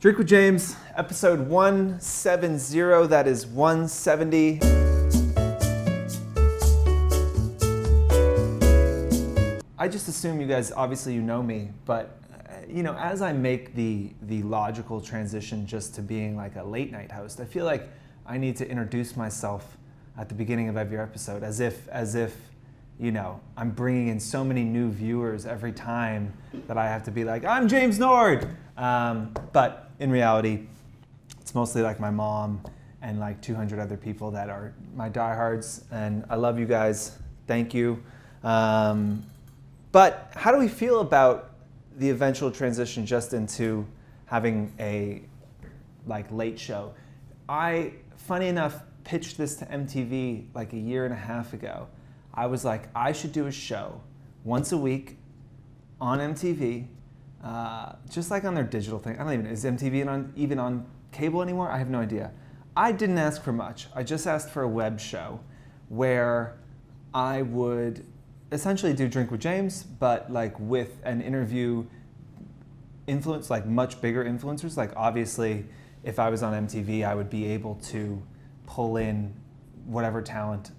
Drink with James, episode 170, that is 170. I just assume you guys, obviously you know me, but as I make the logical transition just to being like a late night host, I feel like I need to introduce myself at the beginning of every episode as if I'm bringing in so many new viewers every time that I have to be like, I'm James Nord. But in reality, it's mostly like my mom and like 200 other people that are my diehards, and I love you guys. Thank you. But how do we feel about the eventual transition just into having a late show? I, funny enough, pitched this to MTV like a year and a half ago. I was like, I should do a show once a week on MTV, just like on their digital thing. I don't even know, is MTV even on cable anymore? I have no idea. I didn't ask for much. I just asked for a web show where I would essentially do Drink with James, but like with an interview like much bigger influencers. Like obviously, if I was on MTV, I would be able to pull in whatever talent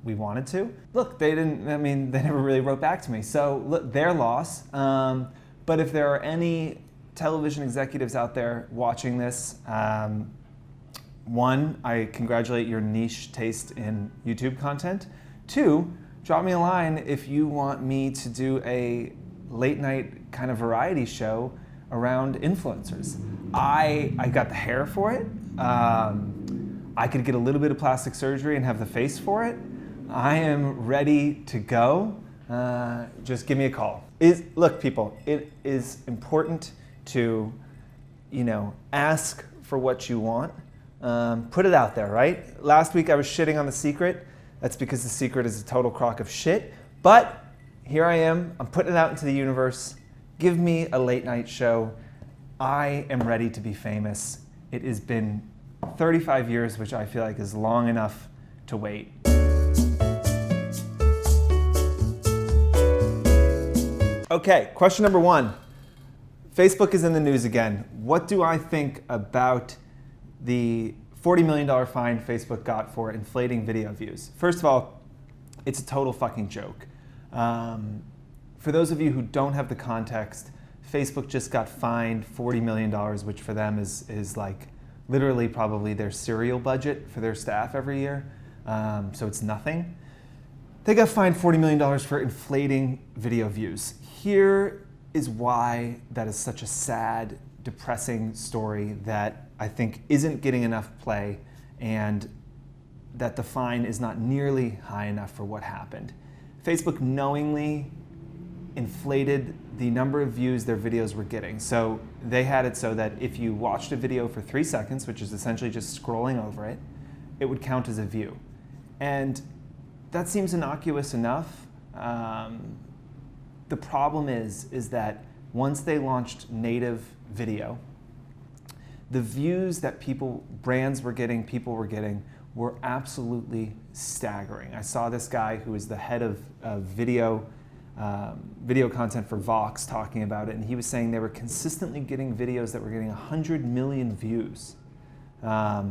we wanted to. Look, they never really wrote back to me. So look, their loss. But if there are any television executives out there watching this, one, I congratulate your niche taste in YouTube content. Two, drop me a line if you want me to do a late night kind of variety show around influencers. I got the hair for it. I could get a little bit of plastic surgery and have the face for it. I am ready to go. Just give me a call. Look, people, it is important to, ask for what you want. Put it out there, right? Last week I was shitting on The Secret. That's because The Secret is a total crock of shit. But here I am. I'm putting it out into the universe. Give me a late night show. I am ready to be famous. It has been 35 years, which I feel like is long enough to wait. Okay, question number one. Facebook is in the news again. What do I think about the $40 million fine Facebook got for inflating video views? First of all, it's a total fucking joke. For those of you who don't have the context, Facebook just got fined $40 million, which for them is like literally probably their cereal budget for their staff every year. So it's nothing. They got fined $40 million for inflating video views. Here is why that is such a sad, depressing story that I think isn't getting enough play, and that the fine is not nearly high enough for what happened. Facebook knowingly inflated the number of views their videos were getting. So they had it so that if you watched a video for 3 seconds, which is essentially just scrolling over it, it would count as a view. And that seems innocuous enough. The problem is that once they launched native video, the views that brands were getting, people were getting, were absolutely staggering. I saw this guy who is the head of video content for Vox talking about it, and he was saying they were consistently getting videos that were getting 100 million views. I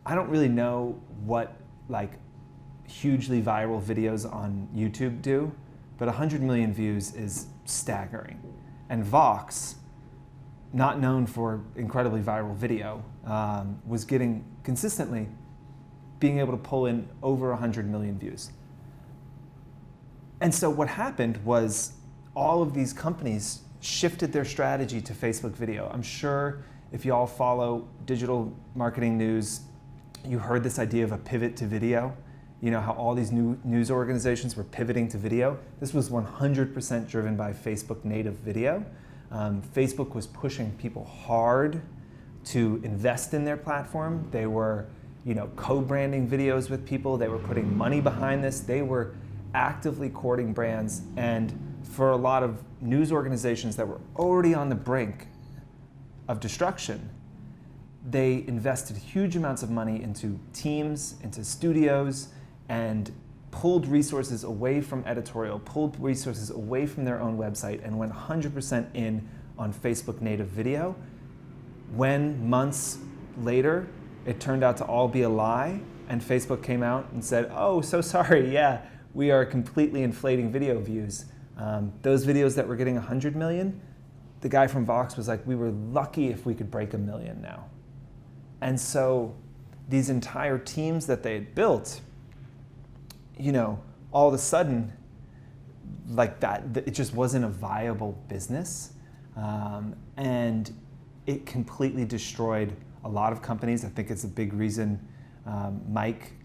don't really know what hugely viral videos on YouTube do, but 100 million views is staggering. And Vox, not known for incredibly viral video, was getting consistently being able to pull in over 100 million views. And so what happened was all of these companies shifted their strategy to Facebook video. I'm sure if you all follow digital marketing news, you heard this idea of a pivot to video. You know how all these new news organizations were pivoting to video? This was 100% driven by Facebook native video. Facebook was pushing people hard to invest in their platform. They were, co-branding videos with people. They were putting money behind this. They were actively courting brands. And for a lot of news organizations that were already on the brink of destruction, they invested huge amounts of money into teams, into studios, and pulled resources away from editorial, pulled resources away from their own website, and went 100% in on Facebook native video. when months later it turned out to all be a lie, and Facebook came out and said, oh, so sorry, yeah, we are completely inflating video views. Those videos that were getting 100 million, the guy from Vox was like, we were lucky if we could break 1 million now. And so these entire teams that they had built, all of a sudden, like that, it just wasn't a viable business. And it completely destroyed a lot of companies. I think it's a big reason MIC,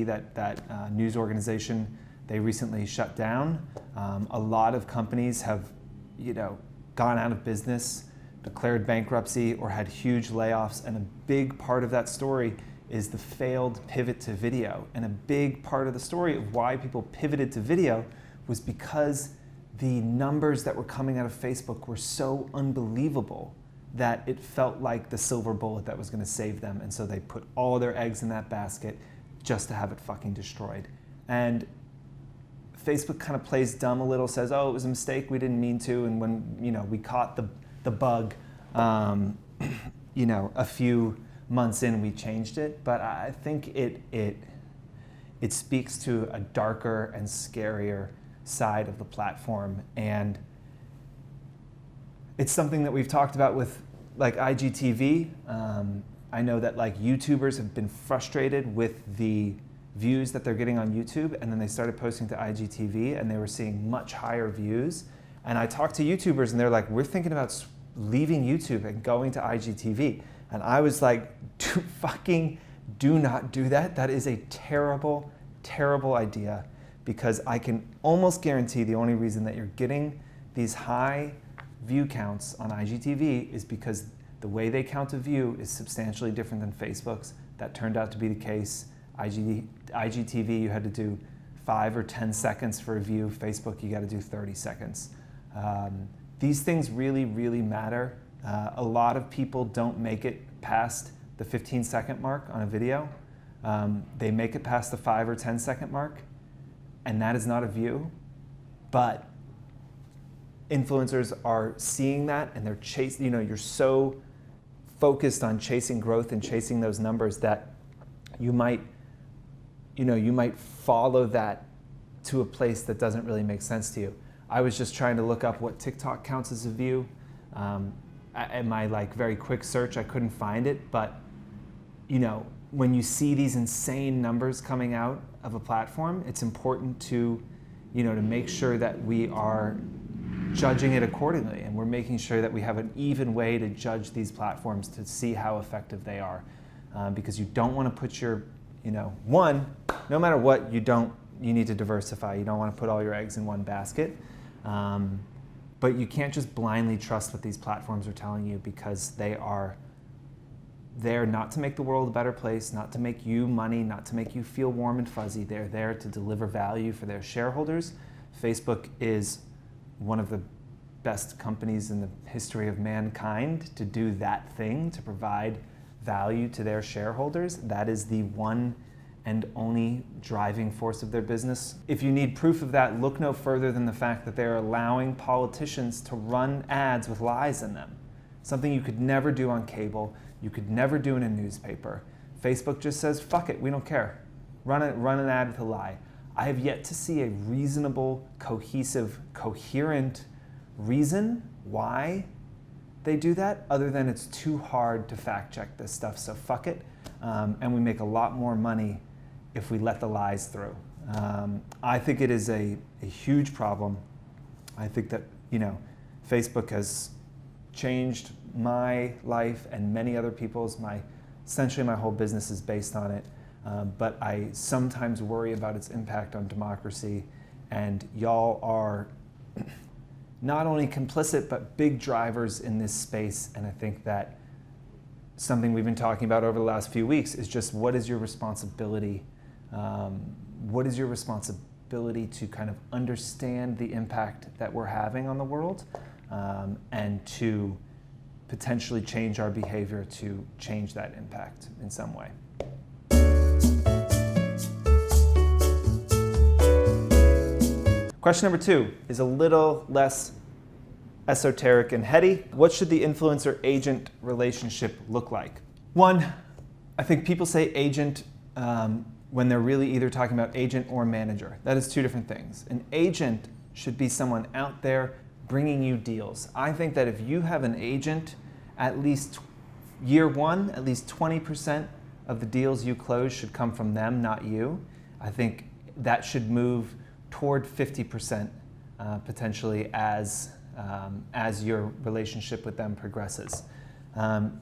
that news organization, they recently shut down. A lot of companies have, gone out of business, declared bankruptcy, or had huge layoffs. And a big part of that story is the failed pivot to video. And a big part of the story of why people pivoted to video was because the numbers that were coming out of Facebook were so unbelievable that it felt like the silver bullet that was going to save them. And so they put all their eggs in that basket just to have it fucking destroyed. And Facebook kind of plays dumb a little, says, oh, it was a mistake, we didn't mean to. And when, we caught the bug, a few months in, we changed it. But I think it speaks to a darker and scarier side of the platform. And it's something that we've talked about with like IGTV. I know that like YouTubers have been frustrated with the views that they're getting on YouTube, and then they started posting to IGTV and they were seeing much higher views. And I talked to YouTubers and they're like, we're thinking about leaving YouTube and going to IGTV. And I was like, do not do that. That is a terrible, terrible idea, because I can almost guarantee the only reason that you're getting these high view counts on IGTV is because the way they count a view is substantially different than Facebook's. That turned out to be the case. IGTV, you had to do 5 or 10 seconds for a view. Facebook, you got to do 30 seconds. These things really, really matter. A lot of people don't make it past the 15-second mark on a video. They make it past the 5 or 10-second mark, and that is not a view. But influencers are seeing that, and they're chasing, you're so focused on chasing growth and chasing those numbers that you might follow that to a place that doesn't really make sense to you. I was just trying to look up what TikTok counts as a view. In my very quick search, I couldn't find it, but when you see these insane numbers coming out of a platform, it's important to make sure that we are judging it accordingly, and we're making sure that we have an even way to judge these platforms to see how effective they are, because you don't want to put your, no matter what, you need to diversify. You don't want to put all your eggs in one basket, but you can't just blindly trust what these platforms are telling you, because they are there not to make the world a better place, not to make you money, not to make you feel warm and fuzzy. They're there to deliver value for their shareholders. Facebook is one of the best companies in the history of mankind to do that thing, to provide value to their shareholders. That is the one and only driving force of their business. If you need proof of that, look no further than the fact that they're allowing politicians to run ads with lies in them. Something you could never do on cable, you could never do in a newspaper. Facebook just says, fuck it, we don't care. Run an ad with a lie. I have yet to see a reasonable, cohesive, coherent reason why they do that, other than it's too hard to fact check this stuff, so fuck it. And we make a lot more money if we let the lies through. I think it is a huge problem. I think that Facebook has changed my life and many other people's. Essentially my whole business is based on it. But I sometimes worry about its impact on democracy, and y'all are not only complicit but big drivers in this space. And I think that something we've been talking about over the last few weeks is just what is your responsibility? What is your responsibility to kind of understand the impact that we're having on the world, and to potentially change our behavior to change that impact in some way. Question number 2 is a little less esoteric and heady. What should the influencer-agent relationship look like? One, I think people say agent when they're really either talking about agent or manager. That is two different things. An agent should be someone out there bringing you deals. I think that if you have an agent, at least year one, at least 20% of the deals you close should come from them, not you. I think that should move toward 50% potentially as your relationship with them progresses. An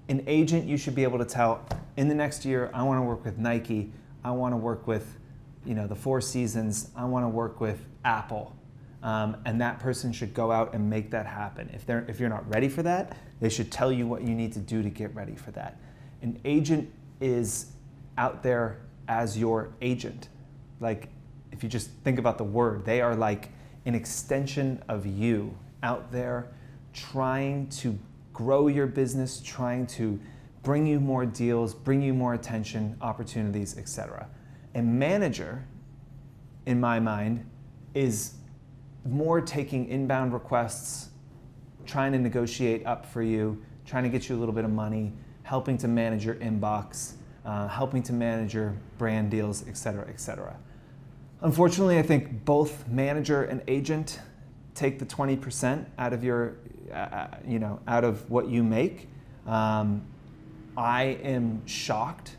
agent, you should be able to tell, in the next year, I want to work with Nike, I want to work with the Four Seasons, I want to work with Apple. And that person should go out and make that happen. If you're not ready for that, they should tell you what you need to do to get ready for that. An agent is out there as your agent. Like, if you just think about the word, they are like an extension of you out there trying to grow your business, trying to bring you more deals, bring you more attention, opportunities, etc. A manager, in my mind, is more taking inbound requests, trying to negotiate up for you, trying to get you a little bit of money, helping to manage your inbox, helping to manage your brand deals, etc., etc. Unfortunately, I think both manager and agent take the 20% out of your, out of what you make. I am shocked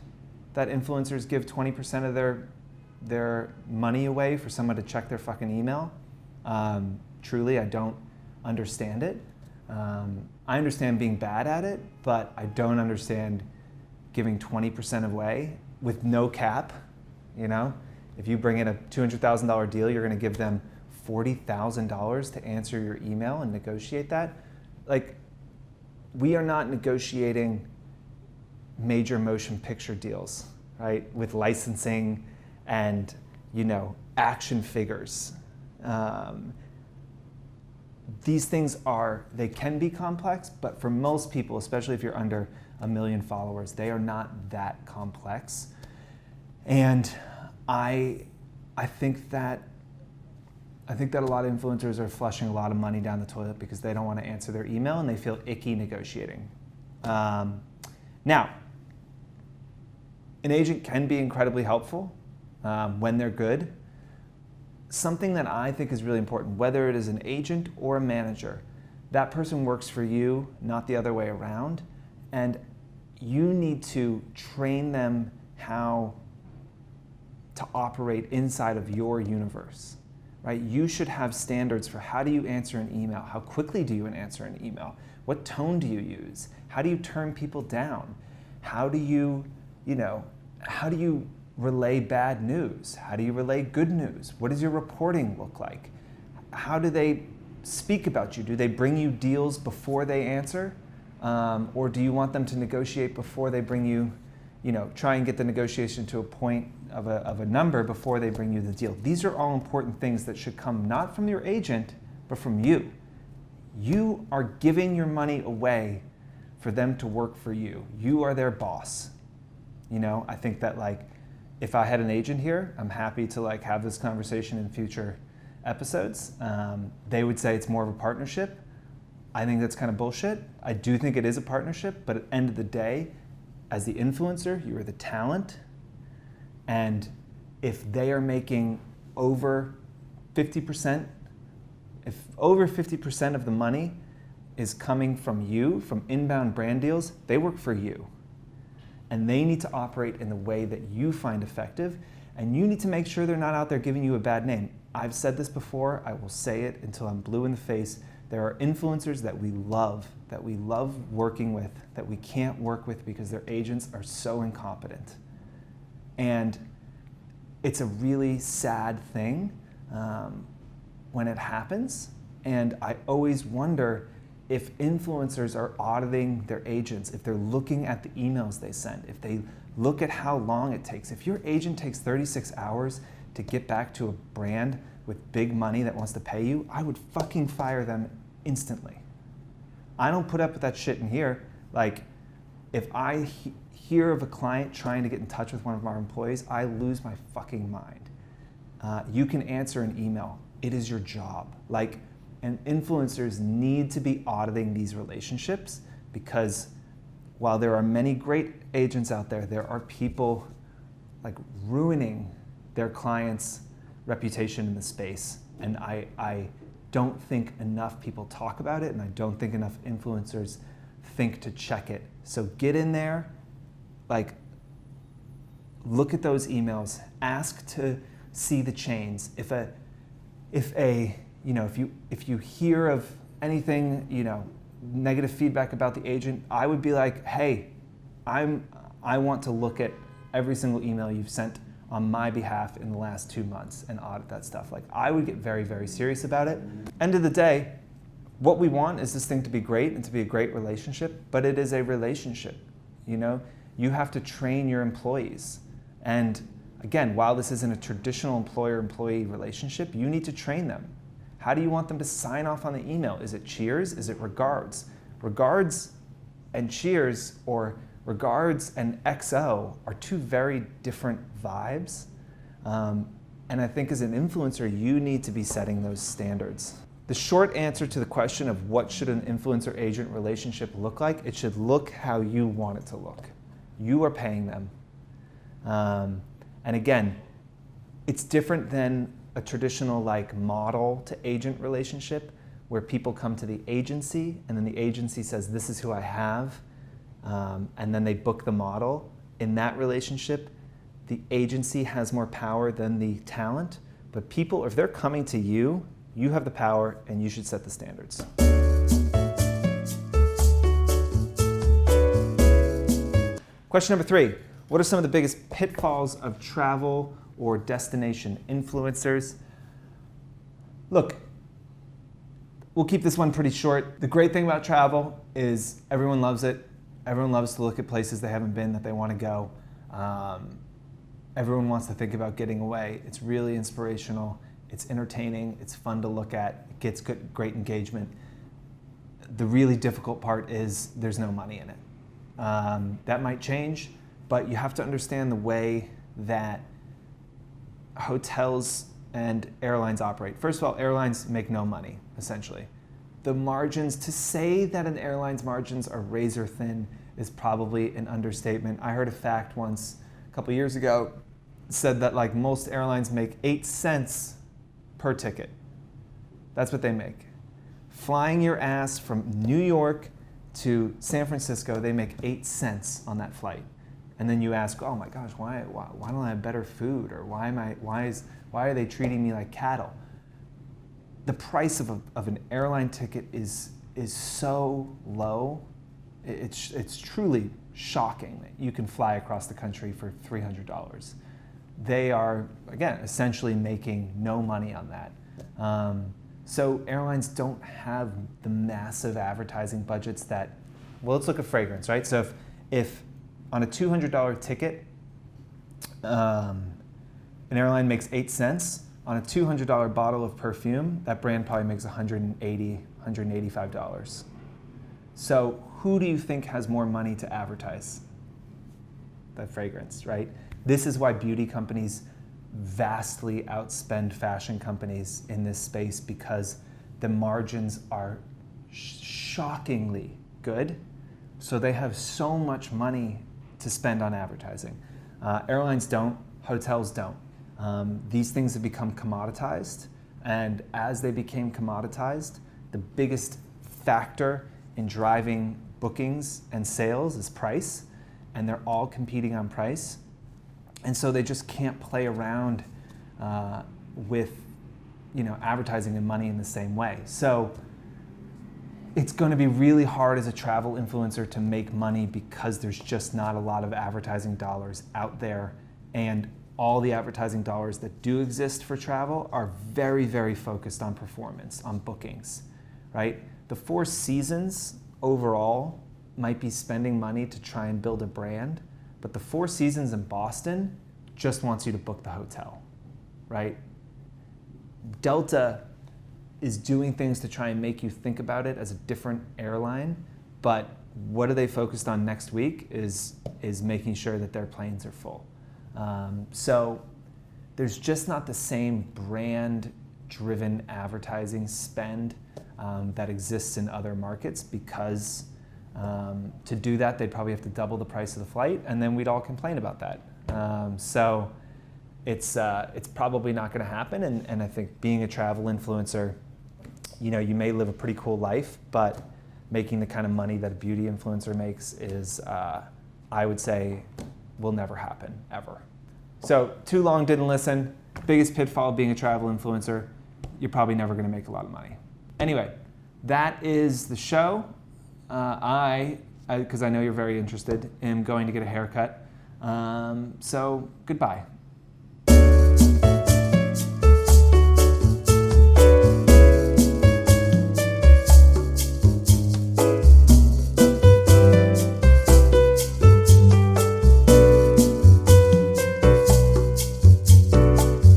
that influencers give 20% of their money away for someone to check their fucking email. Truly, I don't understand it. I understand being bad at it, but I don't understand giving 20% away with no cap. If you bring in a $200,000 deal, you're going to give them $40,000 to answer your email and negotiate that. Like, we are not negotiating major motion picture deals, right? With licensing and, action figures. These things they can be complex, but for most people, especially if you're under 1 million followers, they are not that complex. And I think that a lot of influencers are flushing a lot of money down the toilet because they don't want to answer their email and they feel icky negotiating. Now, an agent can be incredibly helpful when they're good. Something that I think is really important, whether it is an agent or a manager, that person works for you, not the other way around, and you need to train them how to operate inside of your universe, right? You should have standards for how do you answer an email, how quickly do you answer an email, what tone do you use, how do you turn people down, how do you relay bad news? How do you relay good news? What does your reporting look like? How do they speak about you? Do they bring you deals before they answer? Or do you want them to negotiate before they bring you, try and get the negotiation to a point of a number before they bring you the deal? These are all important things that should come not from your agent, but from you. You are giving your money away for them to work for you. You are their boss. I think that if I had an agent here, I'm happy to have this conversation in future episodes. They would say it's more of a partnership. I think that's kind of bullshit. I do think it is a partnership, but at the end of the day, as the influencer, you are the talent. And if they are making over 50%, if over 50% of the money is coming from you, from inbound brand deals, they work for you. And they need to operate in the way that you find effective, and you need to make sure they're not out there giving you a bad name. I've said this before, I will say it until I'm blue in the face. There are influencers that we love working with, that we can't work with because their agents are so incompetent. And it's a really sad thing when it happens, and I always wonder if influencers are auditing their agents, if they're looking at the emails they send, if they look at how long it takes. If your agent takes 36 hours to get back to a brand with big money that wants to pay you, I would fucking fire them instantly. I don't put up with that shit in here. If I hear of a client trying to get in touch with one of our employees, I lose my fucking mind. You can answer an email. It is your job. And influencers need to be auditing these relationships, because while there are many great agents out there, there are people like ruining their clients' reputation in the space. And I don't think enough people talk about it, and I don't think enough influencers think to check it. So get in there, like look at those emails, ask to see the chains. If you hear of anything, negative feedback about the agent, I would be like, hey, I want to look at every single email you've sent on my behalf in the last 2 months and audit that stuff. Like, I would get very, very serious about it. End of the day, what we want is this thing to be great and to be a great relationship, but it is a relationship. You have to train your employees. And again, while this isn't a traditional employer-employee relationship, you need to train them. How do you want them to sign off on the email? Is it cheers? Is it regards? Regards and cheers, or regards and XO, are two very different vibes. And I think as an influencer, you need to be setting those standards. The short answer to the question of what should an influencer-agent relationship look like, it should look how you want it to look. You are paying them. And again, it's different than a traditional model to agent relationship where people come to the agency and then the agency says, this is who I have, and then they book the model. In that relationship, the agency has more power than the talent, but people, if they're coming to you, you have the power and you should set the standards. Question number 3, what are some of the biggest pitfalls of travel or destination influencers? Look, we'll keep this one pretty short. The great thing about travel is everyone loves it. Everyone loves to look at places they haven't been that they want to go. Everyone wants to think about getting away. It's really inspirational. It's entertaining. It's fun to look at. It gets great engagement. The really difficult part is there's no money in it. That might change, but you have to understand the way that hotels and airlines operate. First of all, airlines make no money, essentially. The margins, to say that an airline's margins are razor thin is probably an understatement. I heard a fact once, a couple years ago, said that most airlines make 8 cents per ticket. That's what they make. Flying your ass from New York to San Francisco, they make 8 cents on that flight. And then you ask, oh my gosh, why don't I have better food? Or why are they treating me like cattle? The price of an airline ticket is so low. It's truly shocking that you can fly across the country for $300. They are, again, essentially making no money on that. So airlines don't have the massive advertising budgets that, well, let's look at fragrance, right? So if on a $200 ticket, an airline makes 8 cents, on a $200 bottle of perfume, that brand probably makes $180, $185. So who do you think has more money to advertise? The fragrance, right? This is why beauty companies vastly outspend fashion companies in this space, because the margins are shockingly good. So they have so much money to spend on advertising. Airlines don't, hotels don't. These things have become commoditized, and as they became commoditized, the biggest factor in driving bookings and sales is price, and they're all competing on price. And so they just can't play around with advertising and money in the same way. So it's going to be really hard as a travel influencer to make money because there's just not a lot of advertising dollars out there, and all the advertising dollars that do exist for travel are very, very focused on performance, on bookings, right? The Four Seasons overall might be spending money to try and build a brand, but the Four Seasons in Boston just wants you to book the hotel, right? Delta is doing things to try and make you think about it as a different airline, but what are they focused on next week is making sure that their planes are full. So there's just not the same brand-driven advertising spend that exists in other markets, because to do that, they'd probably have to double the price of the flight, and then we'd all complain about that. So it's probably not going to happen, and I think being a travel influencer, you may live a pretty cool life, but making the kind of money that a beauty influencer makes is, I would say, will never happen, ever. So too long, didn't listen. Biggest pitfall of being a travel influencer, you're probably never going to make a lot of money. Anyway, that is the show. Because I know you're very interested, am going to get a haircut. So goodbye.